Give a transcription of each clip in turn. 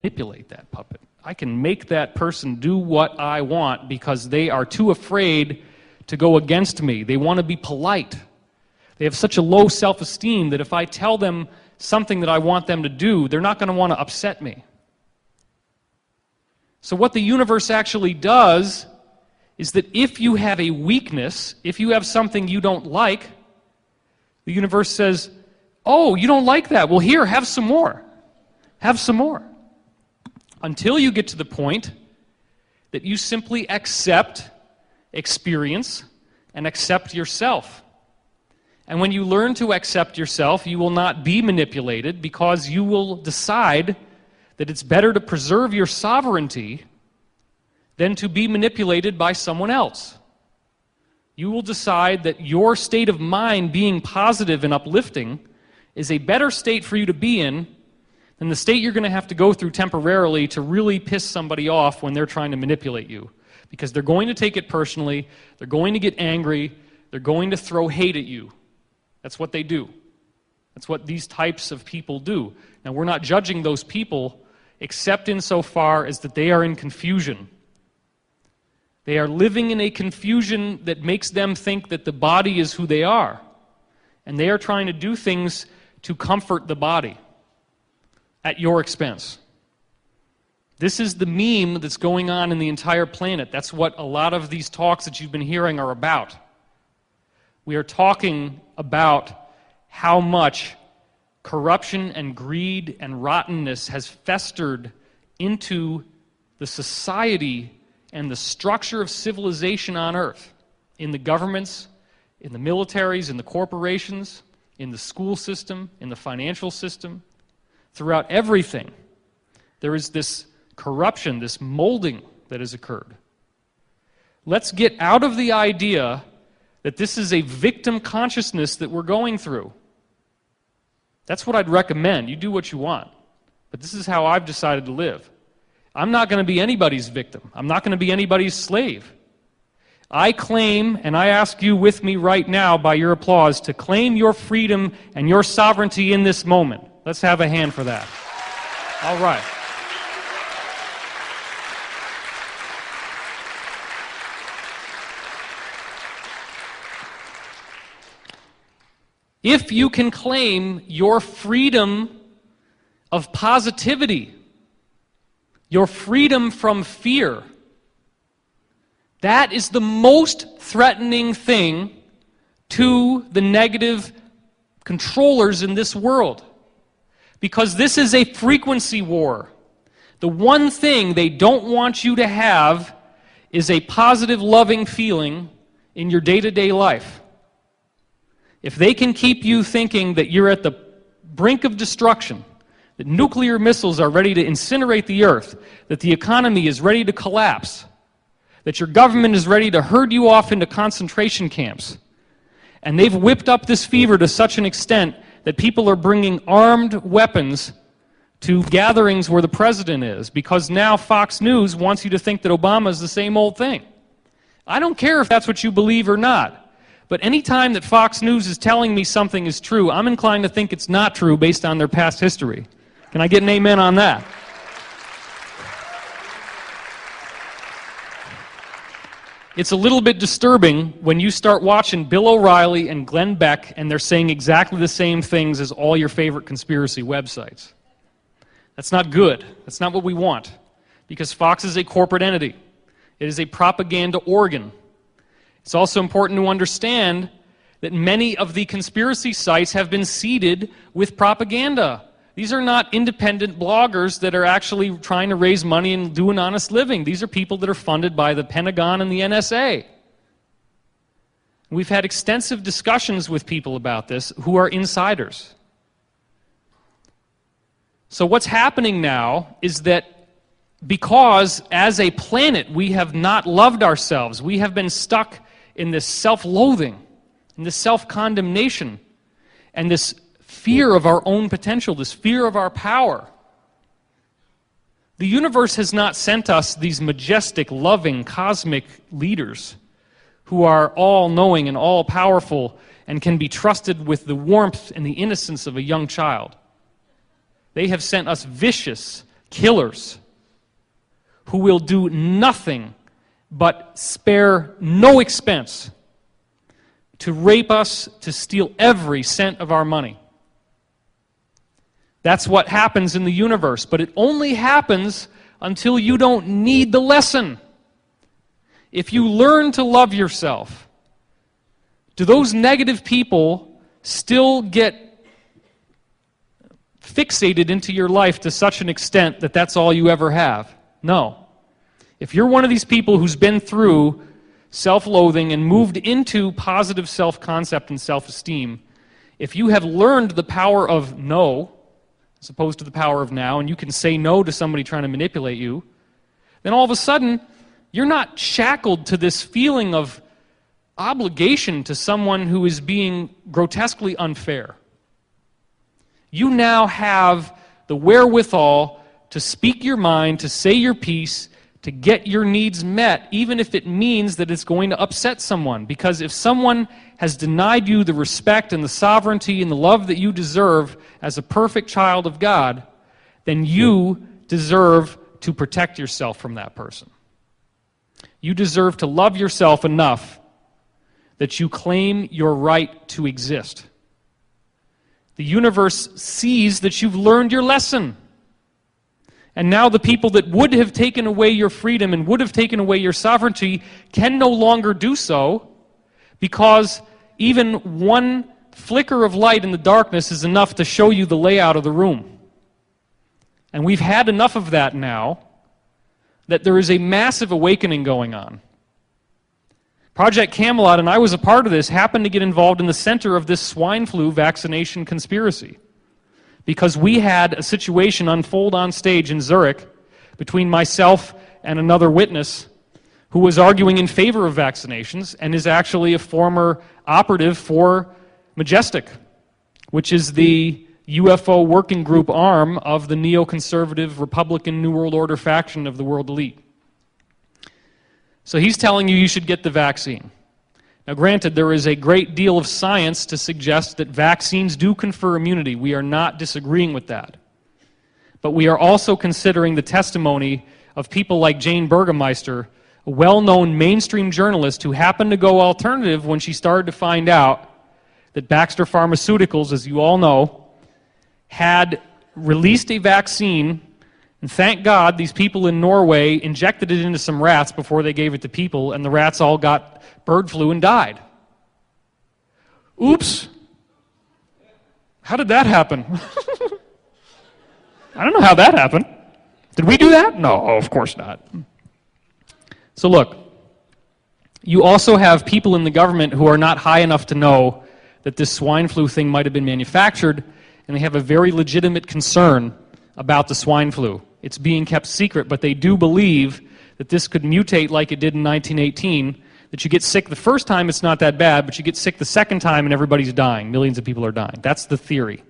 manipulate that puppet. I can make that person do what I want because they are too afraid to go against me. They want to be polite. They have such a low self-esteem that if I tell them something that I want them to do, they're not going to want to upset me. So what the universe actually does is that if you have a weakness, if you have something you don't like, the universe says, oh, you don't like that? Well, here, have some more. Have some more. Until you get to the point that you simply accept experience and accept yourself. And when you learn to accept yourself, you will not be manipulated because you will decide that it's better to preserve your sovereignty than to be manipulated by someone else. You will decide that your state of mind being positive and uplifting is a better state for you to be in than the state you're going to have to go through temporarily to really piss somebody off when they're trying to manipulate you. Because they're going to take it personally, they're going to get angry, they're going to throw hate at you. That's what they do. That's what these types of people do. Now, we're not judging those people except insofar as that they are in confusion. They are living in a confusion that makes them think that the body is who they are. And they are trying to do things to comfort the body at your expense. This is the meme that's going on in the entire planet. That's what a lot of these talks that you've been hearing are about. We are talking about how much corruption and greed and rottenness has festered into the society and the structure of civilization on Earth, in the governments, in the militaries, in the corporations, in the school system, in the financial system. Throughout everything, there is this corruption, this molding that has occurred. Let's get out of the idea that this is a victim consciousness that we're going through. That's what I'd recommend. You do what you want. But this is how I've decided to live. I'm not going to be anybody's victim. I'm not going to be anybody's slave. I claim, and I ask you with me right now by your applause, to claim your freedom and your sovereignty in this moment. Let's have a hand for that. All right. If you can claim your freedom of positivity, your freedom from fear, that is the most threatening thing to the negative controllers in this world. Because this is a frequency war. The one thing they don't want you to have is a positive, loving feeling in your day-to-day life. If they can keep you thinking that you're at the brink of destruction, that nuclear missiles are ready to incinerate the earth, that the economy is ready to collapse, that your government is ready to herd you off into concentration camps, and they've whipped up this fever to such an extent that people are bringing armed weapons to gatherings where the president is, because now Fox News wants you to think that Obama is the same old thing. I don't care if that's what you believe or not. But any time that Fox News is telling me something is true, I'm inclined to think it's not true based on their past history. Can I get an amen on that? It's a little bit disturbing when you start watching Bill O'Reilly and Glenn Beck and they're saying exactly the same things as all your favorite conspiracy websites. That's not good. That's not what we want. Because Fox is a corporate entity. It is a propaganda organ. It's also important to understand that many of the conspiracy sites have been seeded with propaganda. These are not independent bloggers that are actually trying to raise money and do an honest living. These are people that are funded by the Pentagon and the NSA. We've had extensive discussions with people about this who are insiders. So what's happening now is that because as a planet we have not loved ourselves, we have been stuck in this self-loathing, in this self-condemnation, and this fear of our own potential, this fear of our power. The universe has not sent us these majestic, loving, cosmic leaders who are all-knowing and all-powerful and can be trusted with the warmth and the innocence of a young child. They have sent us vicious, killers who will do nothing but spare no expense to rape us, to steal every cent of our money. That's what happens in the universe, but it only happens until you don't need the lesson. If you learn to love yourself, do those negative people still get fixated into your life to such an extent that that's all you ever have? No. If you're one of these people who's been through self-loathing and moved into positive self-concept and self-esteem, if you have learned the power of no, as opposed to the power of now, and you can say no to somebody trying to manipulate you, then all of a sudden, you're not shackled to this feeling of obligation to someone who is being grotesquely unfair. You now have the wherewithal to speak your mind, to say your piece, to get your needs met, even if it means that it's going to upset someone. Because if someone has denied you the respect and the sovereignty and the love that you deserve as a perfect child of God, then you deserve to protect yourself from that person. You deserve to love yourself enough that you claim your right to exist. The universe sees that you've learned your lesson. And now the people that would have taken away your freedom and would have taken away your sovereignty can no longer do so, because even one flicker of light in the darkness is enough to show you the layout of the room. And we've had enough of that now that there is a massive awakening going on. Project Camelot, and I was a part of this, happened to get involved in the center of this swine flu vaccination conspiracy, because we had a situation unfold on stage in Zurich between myself and another witness who was arguing in favor of vaccinations and is actually a former operative for Majestic, which is the UFO working group arm of the neoconservative Republican New World Order faction of the world elite. So he's telling you should get the vaccine. Now granted, there is a great deal of science to suggest that vaccines do confer immunity. We are not disagreeing with that. But we are also considering the testimony of people like Jane Burgemeister, a well-known mainstream journalist who happened to go alternative when she started to find out that Baxter Pharmaceuticals, as you all know, had released a vaccine, and thank God these people in Norway injected it into some rats before they gave it to people, and the rats all got bird flu and died. Oops. How did that happen? I don't know how that happened. Did we do that? No, of course not. So look, you also have people in the government who are not high enough to know that this swine flu thing might have been manufactured, and they have a very legitimate concern about the swine flu. It's being kept secret, but they do believe that this could mutate like it did in 1918, that you get sick the first time, it's not that bad, but you get sick the second time and everybody's dying. Millions of people are dying. That's the theory.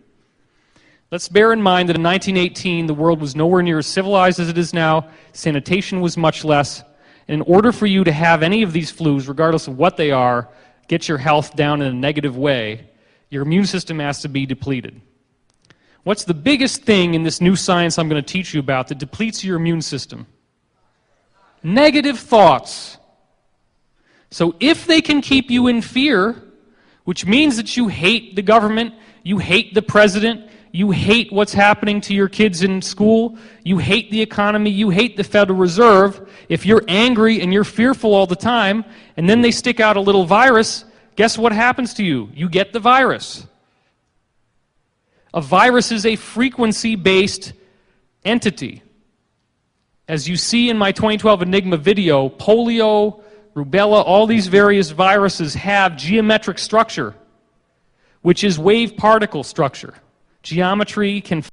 Let's bear in mind that in 1918, the world was nowhere near as civilized as it is now. Sanitation was much less. And in order for you to have any of these flus, regardless of what they are, get your health down in a negative way, your immune system has to be depleted. What's the biggest thing in this new science I'm going to teach you about that depletes your immune system? Negative thoughts. So if they can keep you in fear, which means that you hate the government, you hate the president, you hate what's happening to your kids in school, you hate the economy, you hate the Federal Reserve, if you're angry and you're fearful all the time, and then they stick out a little virus, guess what happens to you? You get the virus. A virus is a frequency-based entity. As you see in my 2012 Enigma video, polio, rubella, all these various viruses have geometric structure, which is wave particle structure. Geometry can